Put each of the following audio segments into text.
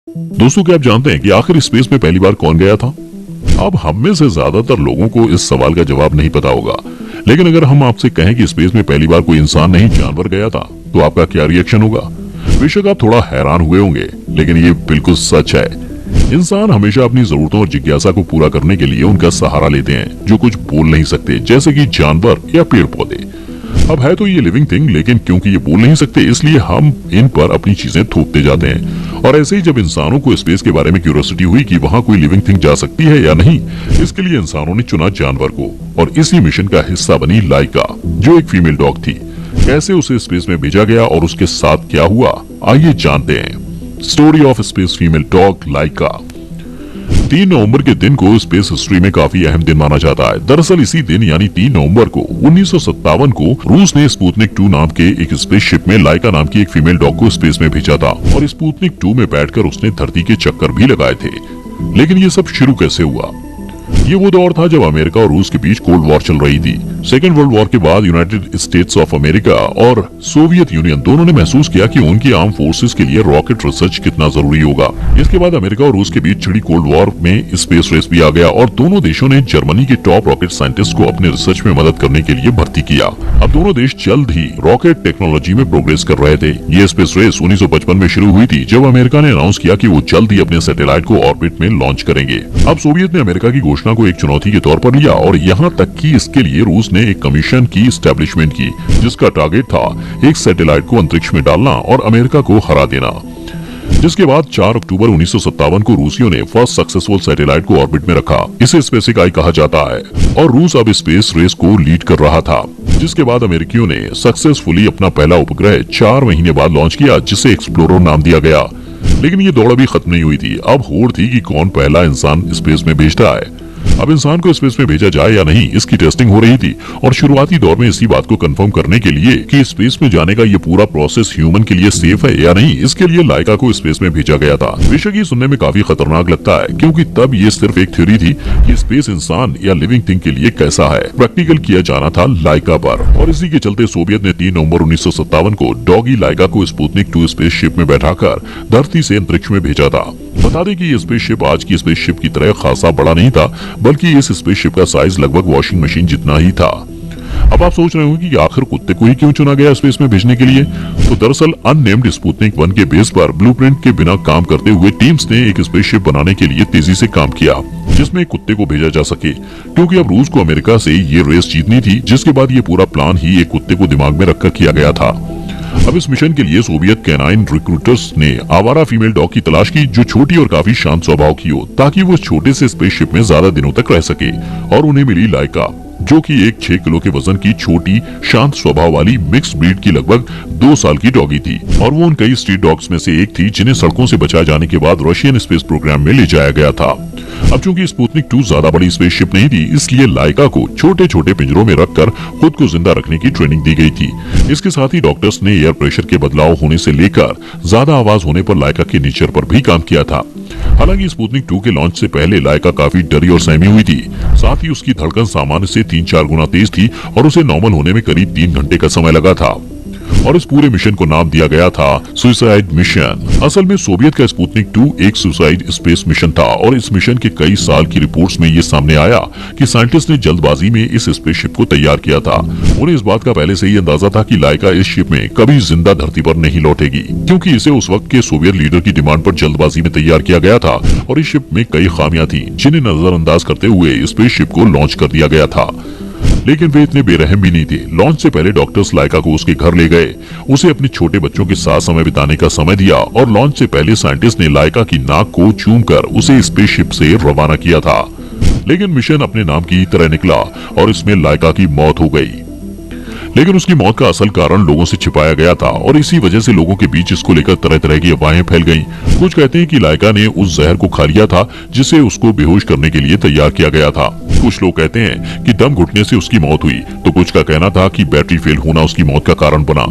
दोस्तों, क्या आप जानते हैं कि आखिर स्पेस में पहली बार कौन गया था? अब हम में से ज्यादातर लोगों को इस सवाल का जवाब नहीं पता होगा, लेकिन अगर हम आपसे कहें कि स्पेस में पहली बार कोई इंसान नहीं जानवर गया था, तो आपका क्या रिएक्शन होगा? बेशक आप थोड़ा हैरान हुए होंगे, लेकिन ये बिल्कुल सच है। इंसान हमेशा अपनी जरूरतों और जिज्ञासा को पूरा करने के लिए उनका सहारा लेते हैं, जो कुछ बोल नहीं सकते, जैसे कि जानवर या पेड़ पौधे। अब है तो ये लिविंग थिंग, लेकिन क्योंकि ये बोल नहीं सकते, इसलिए हम इन पर अपनी चीजें थोपते जाते हैं। और ऐसे ही जब इंसानों को स्पेस के बारे में क्यूरियोसिटी हुई कि वहाँ कोई लिविंग थिंग जा सकती है या नहीं, इसके लिए इंसानों ने चुना जानवर को, और इसी मिशन का हिस्सा बनी लाइका, जो एक फीमेल डॉग थी। कैसे उसे स्पेस में भेजा गया और उसके साथ क्या हुआ, आइए जानते हैं। Story of space female dog Laika. 3 नवंबर के दिन को स्पेस हिस्ट्री में काफी अहम दिन माना जाता है। दरअसल इसी दिन यानी 3 नवंबर को 1957 को रूस ने स्पुतनिक 2 नाम के एक स्पेसशिप में लाइका नाम की एक फीमेल डॉग को स्पेस में भेजा था, और स्पुतनिक 2 में बैठकर उसने धरती के चक्कर भी लगाए थे। लेकिन ये सब शुरू कैसे हुआ? ये वो दौर था जब अमेरिका और रूस के बीच कोल्ड वॉर चल रही थी। सेकेंड वर्ल्ड वॉर के बाद यूनाइटेड स्टेट्स ऑफ अमेरिका और सोवियत यूनियन दोनों ने महसूस किया कि उनकी आर्म फोर्सेस के लिए रॉकेट रिसर्च कितना जरूरी होगा। इसके बाद अमेरिका और रूस के बीच छिड़ी कोल्ड वॉर में स्पेस रेस भी आ गया, और दोनों देशों ने जर्मनी के टॉप रॉकेट साइंटिस्ट को अपने रिसर्च में मदद करने के लिए भर्ती किया। अब दोनों देश जल्द ही रॉकेट टेक्नोलॉजी में प्रोग्रेस कर रहे थे। ये स्पेस रेस 1955 में शुरू हुई थी, जब अमेरिका ने अनाउंस किया कि वो जल्द ही अपने सैटेलाइट को ऑर्बिट में लॉन्च करेंगे। अब सोवियत ने अमेरिका की घोषणा को एक चुनौती के तौर पर लिया, और यहाँ तक कि इसके लिए रूस ने एक कमीशन की एस्टेब्लिशमेंट की, जिसका टारगेट था एक सैटेलाइट को अंतरिक्ष में डालना और अमेरिका को हरा देना। जिसके बाद 4 अक्टूबर 1957 को रूसियों ने फर्स्ट सक्सेसफुल सैटेलाइट को ऑर्बिट में रखा। इसे स्पेसिफाई कहा जाता है, और रूस अब स्पेस रेस को लीड कर रहा था। जिसके बाद अमेरिकियों ने सक्सेसफुली अपना पहला उपग्रह 4 महीने बाद लॉन्च किया, जिसे एक्सप्लोरर नाम दिया गया। लेकिन ये दौड़ अभी खत्म नहीं हुई थी। अब होड़ थी कि कौन पहला इंसान स्पेस में भेजता है। अब इंसान को स्पेस में भेजा जाए या नहीं, इसकी टेस्टिंग हो रही थी, और शुरुआती दौर में इसी बात को कंफर्म करने के लिए कि स्पेस में जाने का ये पूरा प्रोसेस ह्यूमन के लिए सेफ है या नहीं, इसके लिए लाइका को स्पेस में भेजा गया था। बेशक ये सुनने में काफी खतरनाक लगता है, क्योंकि तब ये सिर्फ एक थ्योरी थी कि स्पेस इंसान या लिविंग थिंग के लिए कैसा है। प्रैक्टिकल किया जाना था लाइका पर, और इसी के चलते सोवियत ने 3 नवंबर 1957 को डॉगी लाइका को स्पुतनिक 2 स्पेसशिप में बैठाकर धरती से अंतरिक्ष में भेजा था। बता दें कि ये स्पेसशिप आज की स्पेसशिप की तरह खासा बड़ा नहीं था, बल्कि इस स्पेसशिप का साइज लगभग वॉशिंग मशीन जितना ही था। अब आप सोच रहे होंगे कि आखिर कुत्ते को ही क्यों चुना गया स्पेस में भेजने के लिए? तो दरअसल अननेम्ड स्पुतनिक 1 के बेस पर ब्लूप्रिंट के बिना काम करते हुए टीम्स ने एक स्पेसशिप बनाने के लिए तेजी से काम किया, जिसमें कुत्ते को भेजा जा सके, क्योंकि अब रूस को अमेरिका से ये रेस जीतनी थी। जिसके बाद ये पूरा प्लान ही एक कुत्ते को दिमाग में रखकर किया गया था। अब इस मिशन के लिए सोवियत कैनाइन रिक्रूटर्स ने आवारा फीमेल डॉग की तलाश की, जो छोटी और काफी शांत स्वभाव की हो, ताकि वो छोटे से स्पेसशिप में ज्यादा दिनों तक रह सके। और उन्हें मिली लाइका, जो कि एक 6 किलो के वजन की छोटी शांत स्वभाव वाली मिक्स ब्रीड की लगभग 2 साल की डॉगी थी, और वो उन कई स्ट्रीट डॉग्स में से एक थी जिन्हें सड़कों से बचाए जाने के बाद रशियन स्पेस प्रोग्राम में ले जाया गया था। अब चूंकि स्पुतनिक 2 ज्यादा बड़ी स्पेसशिप नहीं थी, इसलिए लाइका को छोटे छोटे पिंजरों में रखकर खुद को जिंदा रखने की ट्रेनिंग दी गई थी। इसके साथ ही डॉक्टर्स ने एयर प्रेशर के बदलाव होने से लेकर ज्यादा आवाज होने पर लाइका के नेचर पर भी काम किया था। हालांकि स्पुतनिक 2 के लॉन्च से पहले लाइका काफी डरी और सहमी हुई थी। साथ ही उसकी धड़कन सामान्य से 3-4 गुना तेज थी, और उसे नॉर्मल होने में करीब 3 घंटे का समय लगा था। और इस पूरे मिशन को नाम दिया गया था सुसाइड मिशन। असल में सोवियत का स्पुतनिक 2 एक सुसाइड स्पेस मिशन था, और इस मिशन के कई साल की रिपोर्ट्स में ये सामने आया कि साइंटिस्ट ने जल्दबाजी में इस स्पेसशिप को तैयार किया था। उन्हें इस बात का पहले से ही अंदाजा था कि लाइका इस शिप में कभी जिंदा धरती पर नहीं लौटेगी, क्योंकि इसे उस वक्त के सोवियत लीडर की डिमांड पर जल्दबाजी में तैयार किया गया था, और इस शिप में कई खामियां थी, जिन्हें नजरअंदाज करते हुए स्पेसशिप को लॉन्च कर दिया गया था। लेकिन वे इतने बेरहम भी नहीं थे। लॉन्च से पहले डॉक्टर्स लाइका को उसके घर ले गए, उसे अपने छोटे बच्चों के साथ समय बिताने का समय दिया, और लॉन्च से पहले साइंटिस्ट ने लाइका की नाक को चूमकर उसे स्पेसशिप से रवाना किया था। लेकिन मिशन अपने नाम की तरह निकला, और इसमें लाइका की मौत हो गई। लेकिन उसकी मौत का असल कारण लोगों से छिपाया गया था, और इसी वजह से लोगों के बीच इसको लेकर तरह तरह की अफवाहें फैल गईं। कुछ कहते हैं कि लाइका ने उस जहर को खा लिया था जिसे उसको बेहोश करने के लिए तैयार किया गया था। कुछ लोग कहते हैं कि दम घुटने से उसकी मौत हुई, तो कुछ का कहना था कि बैटरी फेल होना उसकी मौत का कारण बना।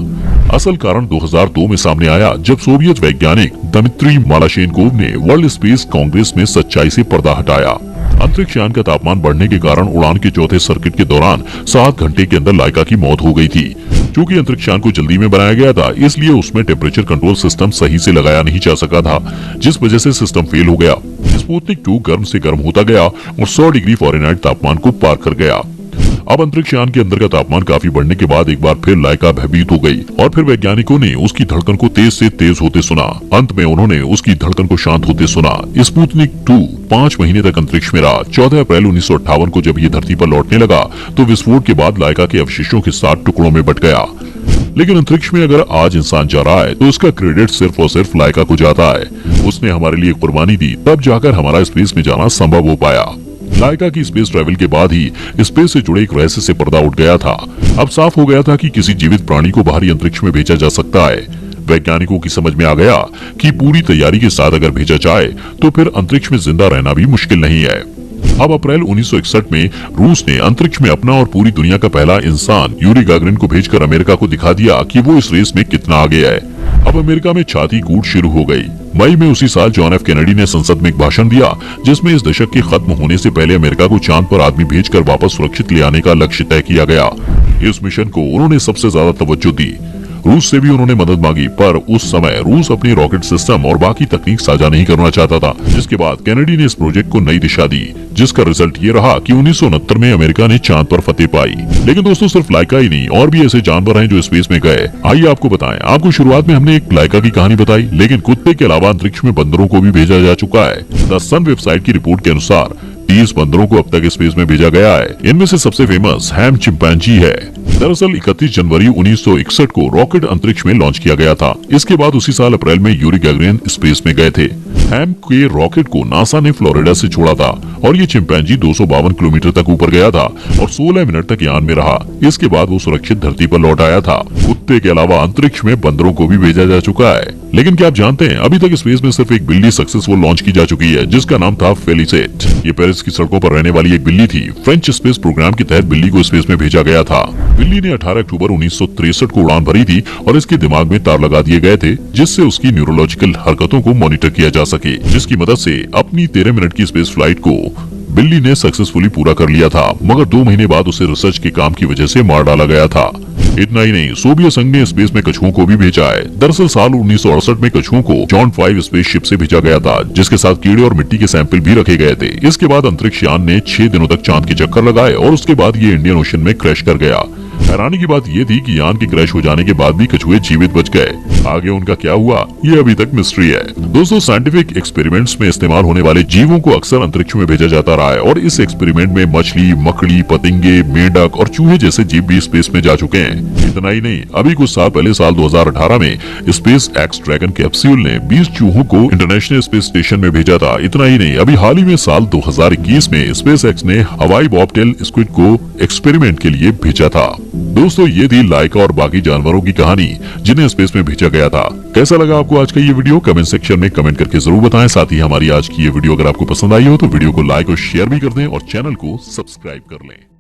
असल कारण 2002 में सामने आया, जब सोवियत वैज्ञानिक दमित्री मालाशेनकोव ने वर्ल्ड स्पेस कांग्रेस में सच्चाई से पर्दा हटाया। अंतरिक्ष यान का तापमान बढ़ने के कारण उड़ान के चौथे सर्किट के दौरान 7 घंटे के अंदर लाइका की मौत हो गई थी। क्योंकि अंतरिक्ष यान को जल्दी में बनाया गया था, इसलिए उसमें टेम्परेचर कंट्रोल सिस्टम सही से लगाया नहीं जा सका था, जिस वजह से सिस्टम फेल हो गया। स्पुतनिक 2 गर्म से गर्म होता गया और 100 डिग्री फ़ारेनहाइट तापमान को पार कर गया। अब अंतरिक्ष यान के अंदर का तापमान काफी बढ़ने के बाद एक बार फिर लाइका भयभीत हो गई और फिर वैज्ञानिकों ने उसकी धड़कन को तेज से तेज होते सुना। अंत में उन्होंने उसकी धड़कन को शांत होते सुना। स्पुतनिक 2 5 महीने तक अंतरिक्ष में रहा। 14 अप्रैल 1958 को जब ये धरती पर लौटने लगा तो विस्फोट के बाद लाइका के अवशेषों के 7 टुकड़ों में बट गया। लेकिन अंतरिक्ष में अगर आज इंसान जा रहा है तो उसका क्रेडिट सिर्फ और सिर्फ लाइका को जाता है। उसने हमारे लिए कुर्बानी दी, तब जाकर हमारा स्पेस में जाना संभव हो पाया। लाइका की स्पेस ट्रैवल के बाद ही स्पेस से जुड़े एक रहस्य से पर्दा उठ गया था। अब साफ हो गया था कि किसी जीवित प्राणी को बाहरी अंतरिक्ष में भेजा जा सकता है। वैज्ञानिकों की समझ में आ गया कि पूरी तैयारी के साथ अगर भेजा जाए तो फिर अंतरिक्ष में जिंदा रहना भी मुश्किल नहीं है। अब अप्रैल 1961 में रूस ने अंतरिक्ष में अपना और पूरी दुनिया का पहला इंसान यूरी गागरिन को भेजकर अमेरिका को दिखा दिया कि वो इस रेस में कितना आगे है। अब अमेरिका में छाती कूट शुरू हो गई। मई में उसी साल जॉन एफ कैनेडी ने संसद में एक भाषण दिया जिसमें इस दशक के खत्म होने से पहले अमेरिका को चांद पर आदमी भेजकर वापस सुरक्षित ले आने का लक्ष्य तय किया गया। इस मिशन को उन्होंने सबसे ज्यादा तवज्जो दी। रूस से भी उन्होंने मदद मांगी, पर उस समय रूस अपनी रॉकेट सिस्टम और बाकी तकनीक साझा नहीं करना चाहता था। जिसके बाद कैनेडी ने इस प्रोजेक्ट को नई दिशा दी, जिसका रिजल्ट ये रहा कि 1969 में अमेरिका ने चांद पर फतेह पाई। लेकिन दोस्तों, सिर्फ लाइका ही नहीं, और भी ऐसे जानवर हैं जो स्पेस में गए। आइए आपको बताएं। आपको शुरुआत में हमने एक लाइका की कहानी बताई, लेकिन कुत्ते के अलावा अंतरिक्ष में बंदरों को भी भेजा जा चुका है। द सन वेबसाइट की रिपोर्ट के अनुसार 30 बंदरों को अब तक स्पेस में भेजा गया है। इनमें से सबसे फेमस हैम चिंपैंजी है। दरअसल 31 जनवरी 1961 को रॉकेट अंतरिक्ष में लॉन्च किया गया था। इसके बाद उसी साल अप्रैल में यूरी गैगरिन स्पेस में गए थे। हैम के रॉकेट को नासा ने फ्लोरिडा से छोड़ा था और ये चिंपैंजी 252 किलोमीटर तक ऊपर गया था और 16 मिनट तक यान में रहा। इसके बाद वो सुरक्षित धरती पर लौट आया था। कुत्ते के अलावा अंतरिक्ष में बंदरों को भी भेजा जा चुका है। लेकिन क्या आप जानते हैं, अभी तक स्पेस में सिर्फ एक बिल्ली सक्सेसफुल लॉन्च की जा चुकी है, जिसका नाम था फेलिसेट। ये पेरिस की सड़कों पर रहने वाली एक बिल्ली थी। फ्रेंच स्पेस प्रोग्राम के तहत बिल्ली को स्पेस में भेजा गया था। बिल्ली ने 18 अक्टूबर 1963 को उड़ान भरी थी और इसके दिमाग में तार लगा दिए गए थे, जिससे उसकी न्यूरोलॉजिकल हरकतों को मॉनिटर किया जा सके, जिसकी मदद से अपनी 13 मिनट की स्पेस फ्लाइट को बिल्ली ने सक्सेसफुली पूरा कर लिया था। मगर 2 महीने बाद उसे रिसर्च के काम की वजह से मार डाला गया था। इतना ही नहीं, सोवियत संघ ने स्पेस में कछुओं को भी भेजा है। दरअसल साल 1968 में कछुओं को जॉन 5 स्पेसशिप से भेजा गया था, जिसके साथ कीड़े और मिट्टी के सैंपल भी रखे गए थे। इसके बाद अंतरिक्ष यान ने 6 दिनों तक चांद के चक्कर लगाए और उसके बाद ये इंडियन ओशन में क्रैश कर गया। हैरानी की बात ये थी कि यान के क्रैश हो जाने के बाद भी कछुए जीवित बच गए। आगे उनका क्या हुआ, ये अभी तक मिस्ट्री है। दोस्तों, साइंटिफिक एक्सपेरिमेंट्स में इस्तेमाल होने वाले जीवों को अक्सर अंतरिक्ष में भेजा जाता रहा है और इस एक्सपेरिमेंट में मछली, मकड़ी, पतंगे, मेंढक और चूहे जैसे जीव भी स्पेस में जा चुके हैं। इतना ही नहीं, अभी कुछ साल पहले साल 2018 में स्पेस एक्स ड्रैगन कैप्सूल ने 20 चूहों को इंटरनेशनल स्पेस स्टेशन में भेजा था। इतना ही नहीं, अभी हाल ही में साल 2021 में स्पेस एक्स ने हवाई बॉबटेल स्क्विड को एक्सपेरिमेंट के लिए भेजा था। दोस्तों, ये थी लाइका और बाकी जानवरों की कहानी जिन्हें स्पेस में भेजा गया था। कैसा लगा आपको आज का ये वीडियो? कमेंट सेक्शन में कमेंट करके जरूर बताएं। साथ ही हमारी आज की ये वीडियो अगर आपको पसंद आई हो तो वीडियो को लाइक और शेयर भी कर दें और चैनल को सब्सक्राइब कर लें।